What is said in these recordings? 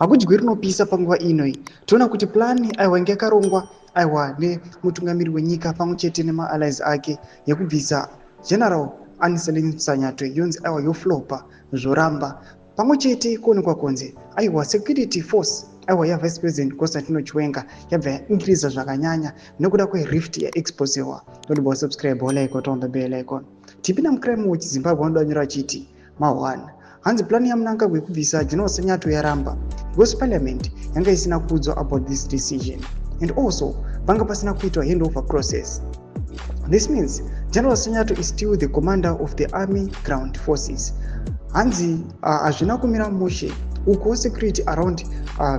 hakudyi rinopisa panguva inoi. Toona kuti plani aiwa inge yakarongwa aiwa nemutungamiri wenyika pamwe chete nemaallies ake yekubvisa General Anselm Msanyatwe yonzi aiwa yoflopa zvoramba. Pamwe chete kuonekwa kunzi aiwa security force aiwa yavice president Constantino Chiwenga yabva yaingiriza zvakanyanya nekuda kwerift yaexposewa. Toda subscribe like on the bell icon. Tipina mucrime watch Zimbabwe vanodanyira chiti ma1 hanzi plani yamunangagwa yekubvisa General Sanyatwe yaramba because parliament yanga isina kuudzwa about this decision, and also panga pasina kuitwa handover process. This means General Sanyatwe is still the commander of the army ground forces. Hanzi hazvina kumira mushe uko security around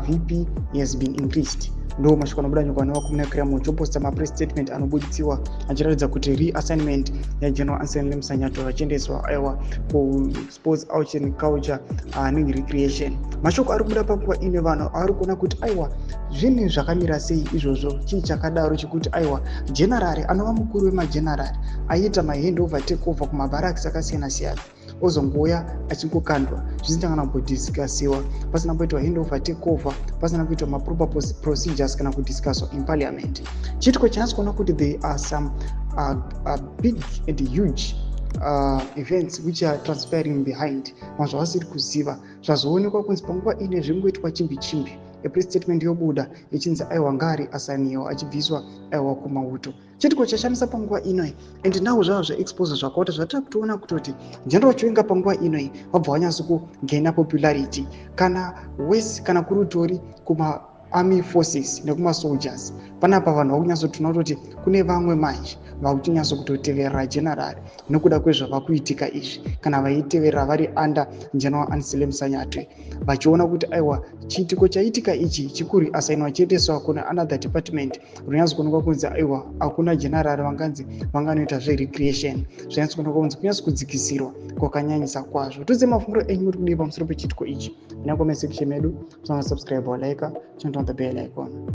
VP has been increased. Ndo mashoko anobudanywa nawo kumuna crime choposta press statement anobuditsiwa achiratidza kuti reassignment ya General Anselm Msanyatwe vachiendeswa aiwa ku sports arts and culture and recreation. Mashoko ari kubuda panguva ine vanhu ari kuona kuti aiwa zvinhu zvakamira sei izvozvo chii chakadaro chikuti aiwa general anova mukuru wemagenerali aita mahandover takeover kumabarracks akasiyana siyana ozongouya achingokandwa zvisingana kudiskasiwa pasina kuitwa handover takeover pasina kuitwa maproper procedures kana kudiscusswa in parliament. Chitiko chance kuona kuti there are some big and huge events which are transpiring behind mazvavasiri kuziva zvazoonekwa kunzi panguva ine zvingoitwa chimbi press statement yobuda ichinzi aiwa ngari asaniyo achibviswa aiwa kumauto. Chitiko chashamisa panguva inoi and now zvava zvaexpose zvakaota zvatava kutoona kutoti General Chiwenga panguva inoi wabva wanyatso kugaina popularity kana wese kana kurutori kuma army forces nekuma soldiers. Panapa vanhu vakunyatsotoona kuti kune vamwe manje vakuchinyatso kutoteverera general nekuda kwezvava kuitika izvi kana vaiteverera vari under General Anselm Msanyatwe vachiona kuti aiwa chiitiko chaitika ichi chikuri asainwa chiendeswa kuna another department runyazo kuonekwa kunzi aiwa hakuna general vanganzi vanganoita zverecreation zvinyazo kuonekwa kunzi kunyazo kudzikisirwa kwakanyanyisa kwazvo. Tudze mafunguro enyu muri kudii pamusoro pechitiko ichi. Ina comment section medu, subscribe or like, turn on the bell icon.